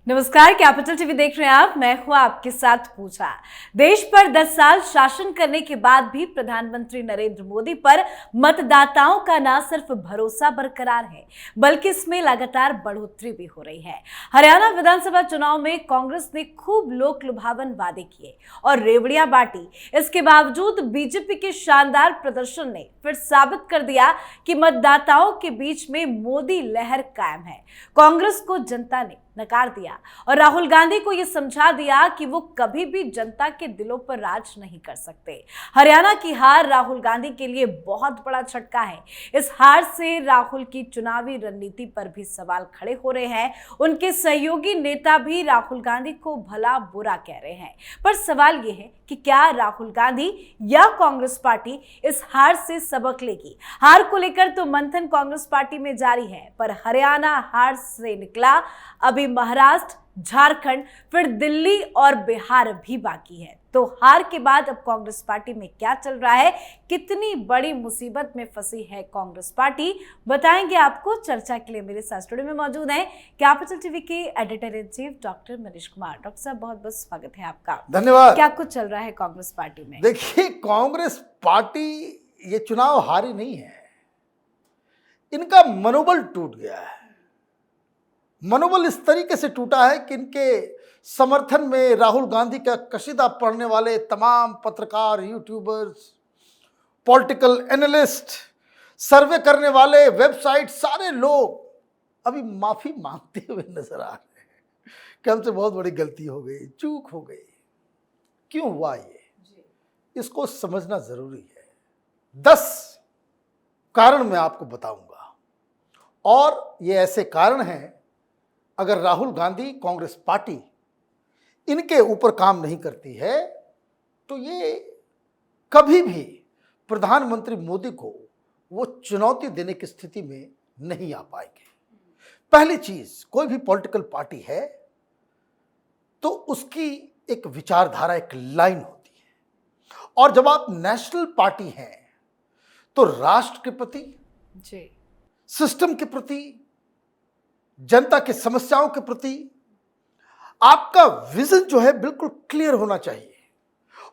नमस्कार, capital TV देख रहे हैं आप। मैं हूं आपके साथ पूजा। देश पर 10 साल शासन करने के बाद भी प्रधानमंत्री नरेंद्र मोदी पर मतदाताओं का न सिर्फ भरोसा बरकरार है बल्कि इसमें लगातार बढ़ोतरी भी हो रही है। हरियाणा विधानसभा चुनाव में कांग्रेस ने खूब लोक लुभावन वादे किए और रेवड़ियां बांटी। इसके बावजूद बीजेपी के शानदार प्रदर्शन ने फिर साबित कर दिया कि मतदाताओं के बीच में मोदी लहर कायम है। कांग्रेस को जनता ने नकार दिया और राहुल गांधी को यह समझा दिया कि वो कभी भी जनता के दिलों पर राज नहीं कर सकते। हरियाणा की हार राहुल गांधी के लिए बहुत बड़ा झटका है। इस हार से राहुल की चुनावी रणनीति पर भी सवाल खड़े हो रहे हैं। उनके सहयोगी नेता भी राहुल गांधी को भला बुरा कह रहे हैं। पर सवाल यह है कि क्या राहुल गांधी या कांग्रेस पार्टी इस हार से सबक लेगी? हार को लेकर तो मंथन कांग्रेस पार्टी में जारी है, पर हरियाणा हार से निकला, अभी महाराष्ट्र, झारखंड, फिर दिल्ली और बिहार भी बाकी है। तो हार के बाद अब कांग्रेस पार्टी में क्या चल रहा है, कितनी बड़ी मुसीबत में फंसी है कांग्रेस पार्टी, बताएंगे आपको। चर्चा के लिए मेरे साथ स्टूडियो में मौजूद हैं कैपिटल टीवी के editor in chief doctor Manish Kumar. Doctor साहब, बहुत बहुत स्वागत है आपका। धन्यवाद। क्या कुछ चल रहा है कांग्रेस पार्टी में? देखिए, कांग्रेस पार्टी ये चुनाव हारी नहीं है, इनका मनोबल टूट गया है। मनोबल इस तरीके से टूटा है कि इनके समर्थन में राहुल गांधी का कसीदा पढ़ने वाले तमाम पत्रकार, यूट्यूबर्स, पॉलिटिकल एनालिस्ट, सर्वे करने वाले, वेबसाइट, सारे लोग अभी माफी मांगते हुए नजर आ रहे हैं कि हमसे बहुत बड़ी गलती हो गई, चूक हो गई। क्यों हुआ ये, इसको समझना जरूरी है। 10 कारण मैं आपको बताऊंगा और ये ऐसे कारण हैं, अगर राहुल गांधी, कांग्रेस पार्टी इनके ऊपर काम नहीं करती है तो ये कभी भी प्रधानमंत्री मोदी को वो चुनौती देने की स्थिति में नहीं आ पाएंगे। पहली चीज, कोई भी पॉलिटिकल पार्टी है तो उसकी एक विचारधारा, एक लाइन होती है, और जब आप नेशनल पार्टी हैं तो राष्ट्र के प्रति, सिस्टम के प्रति, जनता की समस्याओं के प्रति आपका विजन जो है बिल्कुल क्लियर होना चाहिए,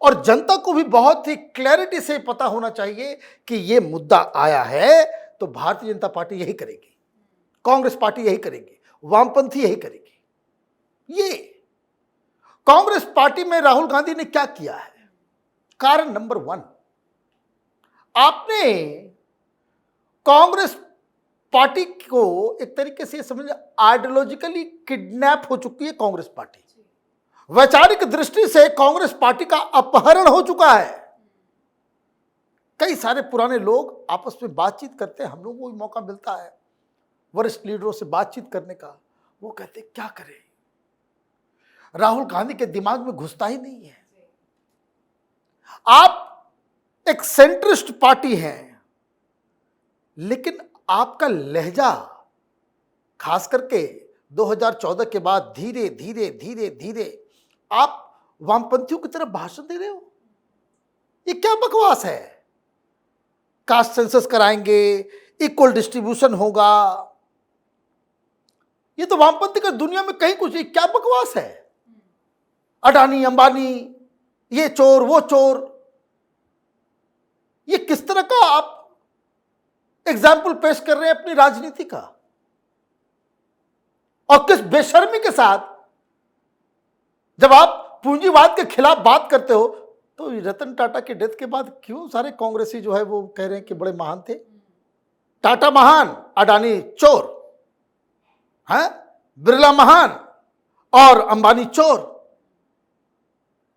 और जनता को भी बहुत ही क्लैरिटी से पता होना चाहिए कि ये मुद्दा आया है तो भारतीय जनता पार्टी यही करेगी, कांग्रेस पार्टी यही करेगी, वामपंथी यही करेगी। ये कांग्रेस पार्टी में राहुल गांधी ने क्या किया है? कारण नंबर 1, आपने कांग्रेस पार्टी को एक तरीके से समझिए आइडियोलॉजिकली किडनैप हो चुकी है कांग्रेस पार्टी। वैचारिक दृष्टि से कांग्रेस पार्टी का अपहरण हो चुका है। कई सारे पुराने लोग आपस में बातचीत करते हैं, हम लोगों को भी मौका मिलता है वरिष्ठ लीडरों से बातचीत करने का। वो कहते क्या करें, राहुल गांधी के दिमाग में घुसता ही नहीं है। आप एक सेंट्रिस्ट पार्टी हैं, लेकिन आपका लहजा खास करके 2014 के बाद धीरे धीरे धीरे धीरे आप वामपंथियों की तरफ भाषण दे रहे हो। ये क्या बकवास है? कास्ट सेंसस कराएंगे, इक्वल डिस्ट्रीब्यूशन होगा, ये तो वामपंथी का दुनिया में कहीं कुछ नहीं। क्या बकवास है? अडानी, अंबानी, ये चोर, वो चोर, ये किस तरह का आप एग्जाम्पल पेश कर रहे हैं अपनी राजनीति का? और किस बेशर्मी के साथ जब आप पूंजीवाद के खिलाफ बात करते हो, तो रतन टाटा के डेथ के बाद क्यों सारे कांग्रेसी जो है वो कह रहे हैं कि बड़े महान थे। टाटा महान, अडानी चोर, हैं, बिरला महान और अंबानी चोर।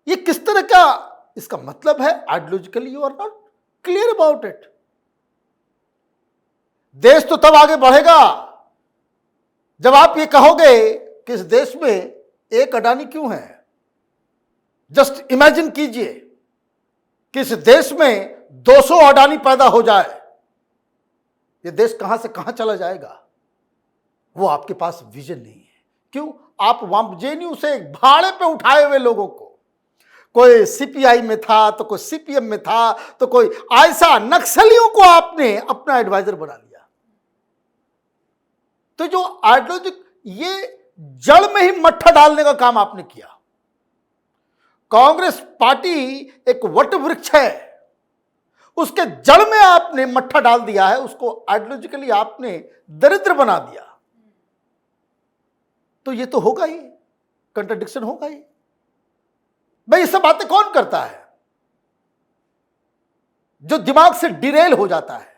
ये किस तरह का इसका मतलब है? Ideologically you are not clear about it. देश तो तब आगे बढ़ेगा जब आप ये कहोगे कि इस देश में एक अडानी क्यों है। जस्ट इमेजिन कीजिए कि इस देश में 200 अडानी पैदा हो जाए, ये देश कहां से कहां चला जाएगा? वो आपके पास विजन नहीं है। क्यों? आप वहां जेएनयू से भाड़े पे उठाए हुए लोगों को, कोई सीपीआई में था तो कोई सीपीएम में था तो कोई ऐसा नक्सलियों को आपने अपना एडवाइजर बना लिया। तो जो आइडियोलॉजी, ये जड़ में ही मट्ठा डालने का काम आपने किया। कांग्रेस पार्टी एक वट वृक्ष है, उसके जड़ में आपने मट्ठा डाल दिया है, उसको आइडियोलॉजिकली आपने दरिद्र बना दिया। तो ये तो होगा ही, कंट्राडिक्शन होगा ही। भाई ये सब बातें कौन करता है? जो दिमाग से डिरेल हो जाता है।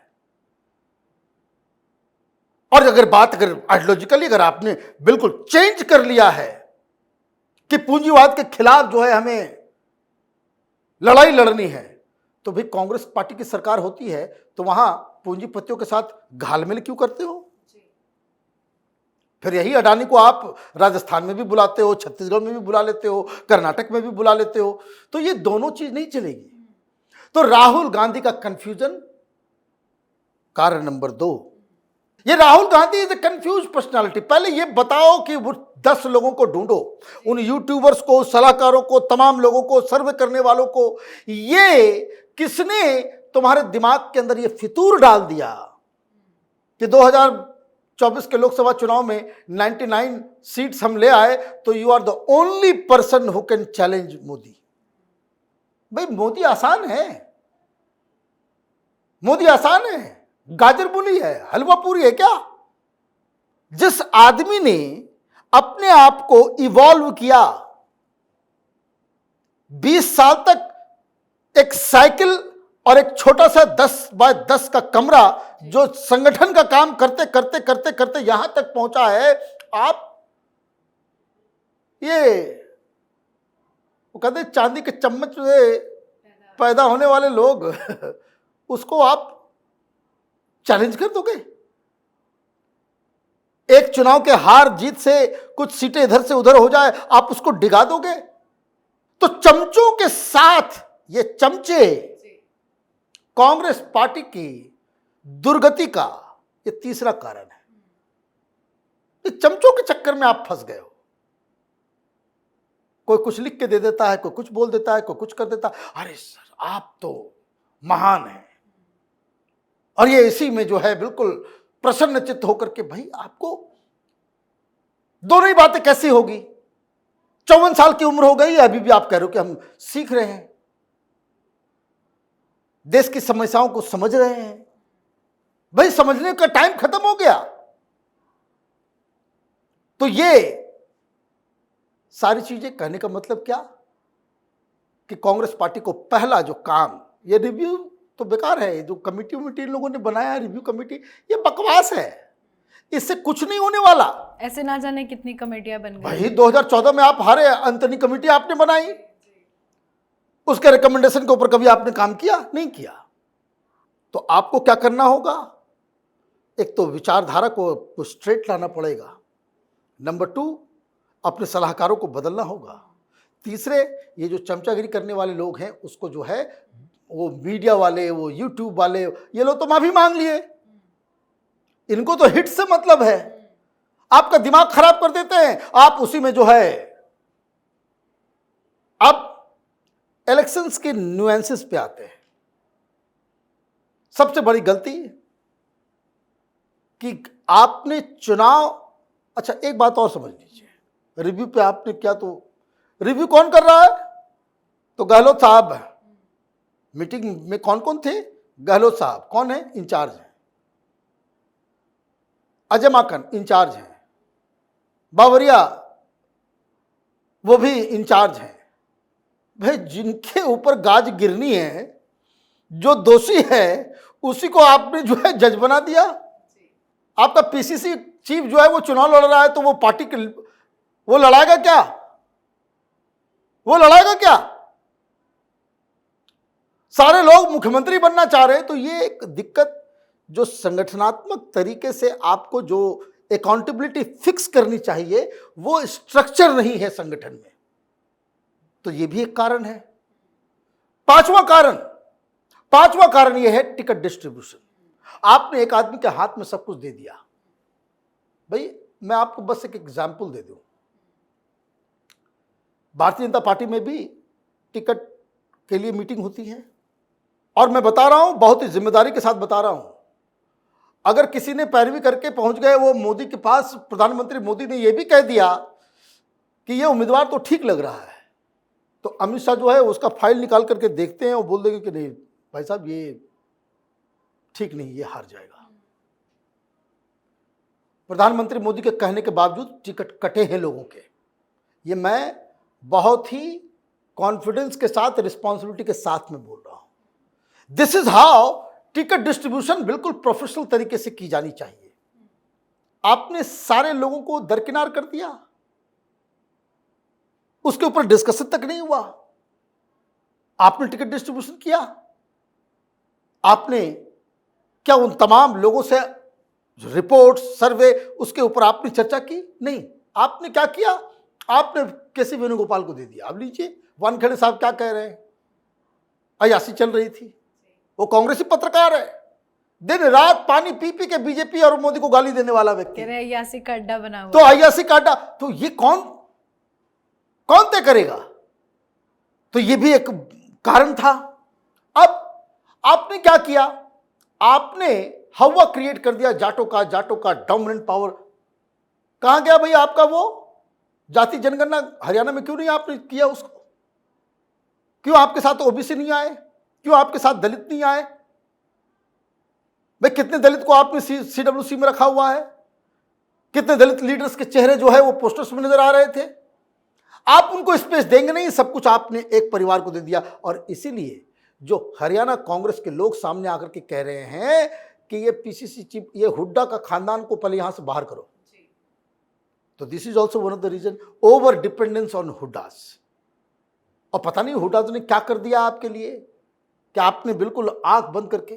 और अगर आइडियोलॉजिकली अगर आपने बिल्कुल चेंज कर लिया है कि पूंजीवाद के खिलाफ जो है हमें लड़ाई लड़नी है, तो भाई कांग्रेस पार्टी की सरकार होती है तो वहां पूंजीपतियों के साथ घालमेल क्यों करते हो? फिर यही अडानी को आप राजस्थान में भी बुलाते हो, छत्तीसगढ़ में भी बुला लेते हो, कर्नाटक में भी बुला लेते हो, तो ये दोनों चीज नहीं चलेगी। तो राहुल गांधी का कंफ्यूजन कारण नंबर 2, ये Rahul Gandhi is a confuse personality. पहले ये बताओ कि वो 10 लोगों को ढूंढो, उन यूट्यूबर्स को, सलाहकारों को, तमाम लोगों को, सर्वे करने वालों को, ये किसने तुम्हारे दिमाग के अंदर ये फितूर डाल दिया कि 2024 के लोकसभा चुनाव में 99 सीट्स हम ले आए तो you are the only person who can challenge Modi. भाई मोदी आसान है, मोदी आसान है, गाजर मूली है, हलवा पूरी है क्या? जिस आदमी ने अपने आप को इवॉल्व किया, 20 साल तक एक साइकिल और एक छोटा सा 10 बाय 10 का कमरा, जो संगठन का काम करते करते करते करते यहां तक पहुंचा है, आप ये वो कहते चांदी के चम्मच से पैदा होने वाले लोग उसको आप चैलेंज कर दोगे? एक चुनाव के हार जीत से कुछ सीटें इधर से उधर हो जाए, आप उसको डिगा दोगे? तो चमचों के साथ ये चमचे कांग्रेस पार्टी की दुर्गति का ये तीसरा कारण है। ये चमचों के चक्कर में आप फंस गए हो। कोई कुछ लिख के दे देता है, कोई कुछ बोल देता है, कोई कुछ कर देता है। अरे सर आप तो महान हैं, और ये इसी में जो है बिल्कुल प्रसन्न चित्त होकर के, भाई आपको दोनों ही बातें कैसी होगी? 54 साल की उम्र हो गई, अभी भी आप कह रहे हो कि हम सीख रहे हैं, देश की समस्याओं को समझ रहे हैं। भाई समझने का टाइम खत्म हो गया। तो ये सारी चीजें कहने का मतलब क्या कि कांग्रेस पार्टी को पहला जो काम, ये रिव्यू तो बेकार है, जो कमेटी इन लोगों ने बनाया रिव्यू कमेटी, ये बकवास है, इससे कुछ नहीं होने वाला। ऐसे ना जाने कितनी कमेटियां बन गई। भाई 2014 में आप हारे, अंतनी कमेटी आपने बनाई, उसके रिकमेंडेशन के ऊपर कभी आपने काम किया? नहीं किया। तो आपको क्या करना होगा? एक तो विचारधारा को स्ट्रेट लाना पड़ेगा, नंबर 2 अपने सलाहकारों को बदलना होगा, तीसरे ये जो चमचागिरी करने वाले लोग हैं उसको जो है वो मीडिया वाले, वो यूट्यूब वाले, ये लोग तो माफी मांग लिए, इनको तो हिट से मतलब है, आपका दिमाग खराब कर देते हैं, आप उसी में जो है। अब इलेक्शंस के न्यूएंसेस पे आते हैं। सबसे बड़ी गलती कि आपने चुनाव, अच्छा एक बात और समझ लीजिए, रिव्यू पे आपने क्या, तो रिव्यू कौन कर रहा है? तो गहलोत साहब। मीटिंग में कौन कौन थे? गहलोत साहब। कौन है? इंचार्ज है। अजय माकन इंचार्ज हैं, बावरिया वो भी इंचार्ज हैं। भाई जिनके ऊपर गाज गिरनी है, जो दोषी है उसी को आपने जो है जज बना दिया। आपका पीसीसी चीफ जो है वो चुनाव लड़ रहा है, तो वो पार्टी के वो लड़ाएगा क्या? वो लड़ाएगा क्या? सारे लोग मुख्यमंत्री बनना चाह रहे हैं। तो ये एक दिक्कत, जो संगठनात्मक तरीके से आपको जो अकाउंटेबिलिटी फिक्स करनी चाहिए, वो स्ट्रक्चर नहीं है संगठन में। तो ये भी एक कारण है। पांचवा कारण यह है टिकट डिस्ट्रीब्यूशन। आपने एक आदमी के हाथ में सब कुछ दे दिया। भाई मैं आपको बस एक एग्जाम्पल दे दूं, भारतीय जनता पार्टी में भी टिकट के लिए मीटिंग होती है, और मैं बता रहा हूं, बहुत ही जिम्मेदारी के साथ बता रहा हूं। अगर किसी ने पैरवी करके पहुंच गए वो मोदी के पास, प्रधानमंत्री मोदी ने यह भी कह दिया कि ये उम्मीदवार तो ठीक लग रहा है, तो अमित शाह जो है उसका फाइल निकाल करके देखते हैं और बोल देंगे कि नहीं भाई साहब ये ठीक नहीं, ये हार जाएगा। प्रधानमंत्री मोदी के कहने के बावजूद टिकट कटे हैं लोगों के। ये मैं बहुत ही कॉन्फिडेंस के साथ, रिस्पॉन्सिबिलिटी के साथ में बोल रहा हूं। This is how ticket distribution बिल्कुल प्रोफेशनल तरीके से की जानी चाहिए। आपने सारे लोगों को दरकिनार कर दिया, उसके ऊपर डिस्कशन तक नहीं हुआ। आपने टिकट डिस्ट्रीब्यूशन किया, आपने क्या उन तमाम लोगों से रिपोर्ट, सर्वे, उसके ऊपर आपने चर्चा की? नहीं। आपने क्या किया? आपने केसी वेणुगोपाल को दे दिया। अब लीजिए वानखेड़े साहब क्या कह रहे हैं, अयाशी चल रही थी, वो कांग्रेसी पत्रकार है, दिन रात पानी पी पी के बीजेपी और मोदी को गाली देने वाला व्यक्ति, अयाशी का अड्डा बना हुआ। तो अयाशी का अड्डा, तो ये कौन तय करेगा? तो ये भी एक कारण था। अब आपने क्या किया? आपने हवा क्रिएट कर दिया जाटों का डोमिनेंट पावर। कहां गया भाई आपका वो जाति जनगणना? हरियाणा में क्यों नहीं आपने किया उसको? क्यों आपके साथ ओबीसी नहीं आए? क्यों आपके साथ दलित नहीं आए? भाई कितने दलित को आपने सीडब्ल्यूसी में रखा हुआ है? कितने दलित लीडर्स के चेहरे जो है वो पोस्टर्स में नजर आ रहे थे? आप उनको स्पेस देंगे नहीं, सब कुछ आपने एक परिवार को दे दिया। और इसीलिए जो हरियाणा कांग्रेस के लोग सामने आकर के कह रहे हैं कि ये पीसीसी चीफ, ये हुड्डा का खानदान को पहले यहां से बाहर करो, तो this is also one of the reason, over dependence on हुड्डास। और पता नहीं हुड्डास ने क्या कर दिया आपके लिए कि आपने बिल्कुल आंख बंद करके।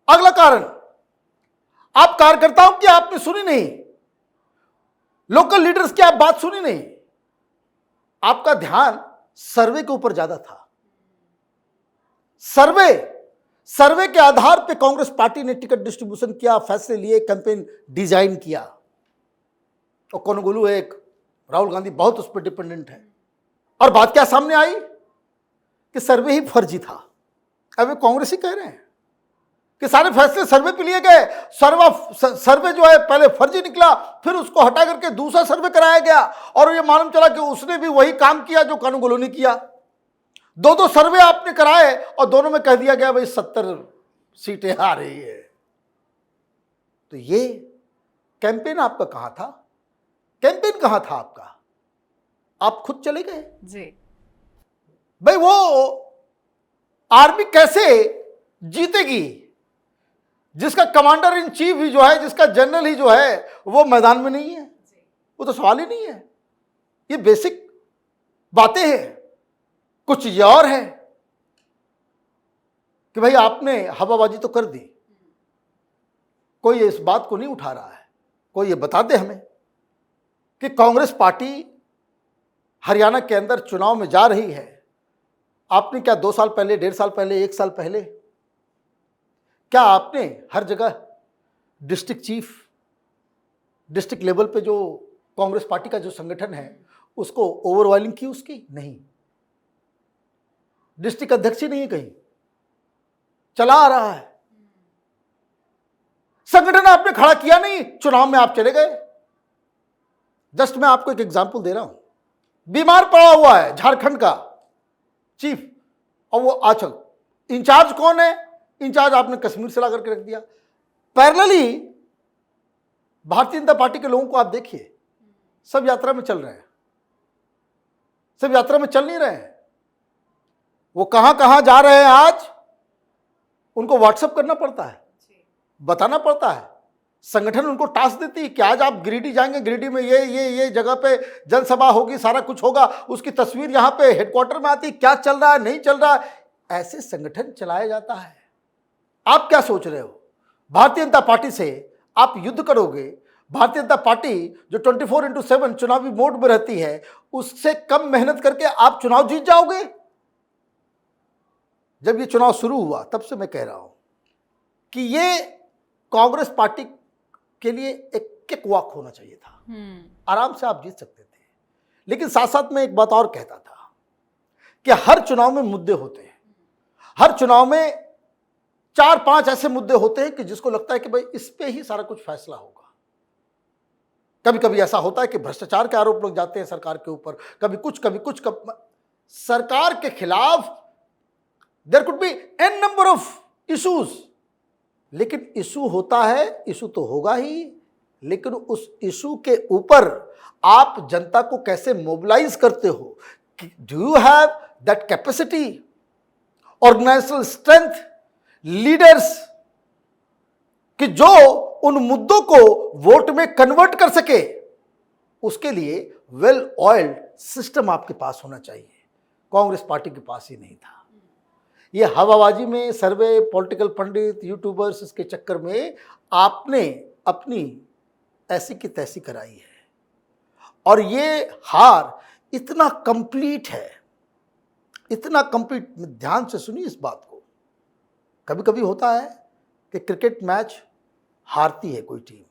अगला कारण, आप कार्यकर्ताओं की आपने सुनी नहीं, लोकल लीडर्स की आप बात सुनी नहीं, आपका ध्यान सर्वे के ऊपर ज्यादा था। सर्वे के आधार पे कांग्रेस पार्टी ने टिकट डिस्ट्रीब्यूशन किया, फैसले लिए, कैंपेन डिजाइन किया। और कोनगुलू है एक, राहुल गांधी बहुत उस पर डिपेंडेंट है। और बात क्या सामने आई कि सर्वे ही फर्जी था। अब कांग्रेस ही कह रहे हैं कि सारे फैसले सर्वे पे लिए गए। सर्वे जो है पहले फर्जी निकला, फिर उसको हटा करके दूसरा सर्वे कराया गया और ये मालूम चला कि उसने भी वही काम किया जो कानून ने किया। दो सर्वे आपने कराए और दोनों में कह दिया गया भाई 70 सीटें आ रही है। तो ये कैंपेन आपका कहां था? कैंपेन कहां था आपका? आप खुद चले गए जी। भाई वो आर्मी कैसे जीतेगी जिसका कमांडर इन चीफ ही जो है, जिसका जनरल ही जो है वो मैदान में नहीं है? वो तो सवाल ही नहीं है। ये बेसिक बातें हैं। कुछ चीजें और है कि भाई आपने हवाबाजी तो कर दी, कोई इस बात को नहीं उठा रहा है। कोई ये बता दे हमें कि कांग्रेस पार्टी हरियाणा के अंदर चुनाव में जा रही है। आपने क्या 2 साल पहले, 1.5 साल पहले, 1 साल पहले क्या आपने हर जगह डिस्ट्रिक्ट चीफ, डिस्ट्रिक्ट लेवल पे जो कांग्रेस पार्टी का जो संगठन है उसको ओवरऑलिंग की? उसकी नहीं। डिस्ट्रिक्ट अध्यक्ष ही नहीं है, कहीं चला आ रहा है। संगठन आपने खड़ा किया नहीं, चुनाव में आप चले गए। जस्ट मैं आपको एक एग्जांपल दे रहा हूं। बीमार पड़ा हुआ है झारखंड का चीफ, और वो अच्छा इंचार्ज कौन है? इंचार्ज आपने कश्मीर से ला करके रख दिया। पैरेलली भारतीय जनता पार्टी के लोगों को आप देखिए, सब यात्रा में चल रहे हैं, सब यात्रा में चल नहीं रहे हैं। वो कहां कहां जा रहे हैं आज उनको व्हाट्सएप करना पड़ता है, बताना पड़ता है। संगठन उनको टास्क देती है कि आज आप गिरिडीह जाएंगे, गिरिडीह में ये जगह पे जनसभा होगी, सारा कुछ होगा, उसकी तस्वीर यहां पे हेडक्वार्टर में आती है, क्या चल रहा है, नहीं चल रहा है। ऐसे संगठन चलाया जाता है। आप क्या सोच रहे हो? भारतीय जनता पार्टी से आप युद्ध करोगे? भारतीय जनता पार्टी जो 24/7 चुनावी मोड में रहती है, उससे कम मेहनत करके आप चुनाव जीत जाओगे? जब ये चुनाव शुरू हुआ तब से मैं कह रहा हूं कि ये कांग्रेस पार्टी के लिए एक किक वॉक होना चाहिए था। आराम से आप जीत सकते थे। लेकिन साथ साथ में एक बात और कहता था कि हर चुनाव में मुद्दे होते हैं, हर चुनाव में 4-5 ऐसे मुद्दे होते हैं कि जिसको लगता है कि भाई इस पे ही सारा कुछ फैसला होगा। कभी कभी ऐसा होता है कि भ्रष्टाचार के आरोप लग जाते हैं सरकार के ऊपर, कभी कुछ सरकार के खिलाफ there could be an number of issues, लेकिन इशू होता है, इशू तो होगा ही, लेकिन उस इशू के ऊपर आप जनता को कैसे मोबिलाइज करते हो? Do you have that capacity, organisational strength, leaders कि जो उन मुद्दों को वोट में कन्वर्ट कर सके? उसके लिए वेल ऑयल्ड सिस्टम आपके पास होना चाहिए। कांग्रेस पार्टी के पास ही नहीं था। ये हवाबाजी में सर्वे, पॉलिटिकल पंडित, यूट्यूबर्स, इसके चक्कर में आपने अपनी ऐसी की तैसी कराई है। और ये हार इतना कंप्लीट है, इतना कंप्लीट। ध्यान से सुनिए इस बात को। कभी कभी होता है कि क्रिकेट मैच हारती है कोई टीम,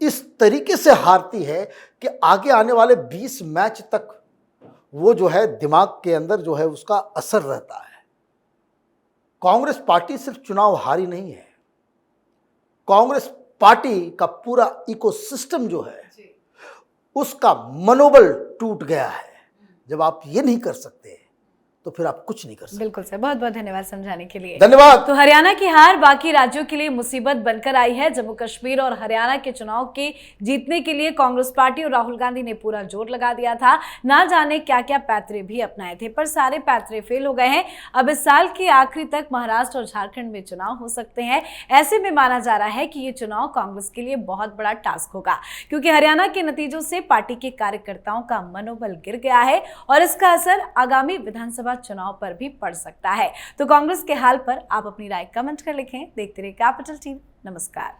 इस तरीके से हारती है कि आगे आने वाले 20 मैच तक वो जो है दिमाग के अंदर जो है उसका असर रहता है। कांग्रेस पार्टी सिर्फ चुनाव हारी नहीं है, कांग्रेस पार्टी का पूरा इकोसिस्टम जो है उसका मनोबल टूट गया है। जब आप ये नहीं कर सकते तो फिर आप कुछ नहीं कर सकते। बिल्कुल सर, बहुत बहुत धन्यवाद समझाने के लिए। धन्यवाद। तो हरियाणा की हार बाकी राज्यों के लिए मुसीबत बनकर आई है। जम्मू कश्मीर और हरियाणा के चुनाव के जीतने के लिए कांग्रेस पार्टी और राहुल गांधी ने पूरा जोर लगा दिया था। ना जाने क्या क्या पैतरे भी अपनाए थे, पर सारे पैतरे फेल हो गए हैं। अब इस साल के आखिरी तक महाराष्ट्र और झारखंड में चुनाव हो सकते हैं। ऐसे में माना जा रहा है कि ये चुनाव कांग्रेस के लिए बहुत बड़ा टास्क होगा, क्योंकि हरियाणा के नतीजों से पार्टी के कार्यकर्ताओं का मनोबल गिर गया है और इसका असर आगामी विधानसभा चुनाव पर भी पड़ सकता है। तो कांग्रेस के हाल पर आप अपनी राय कमेंट कर लिखें। देखते रहिए कैपिटल टीवी। नमस्कार।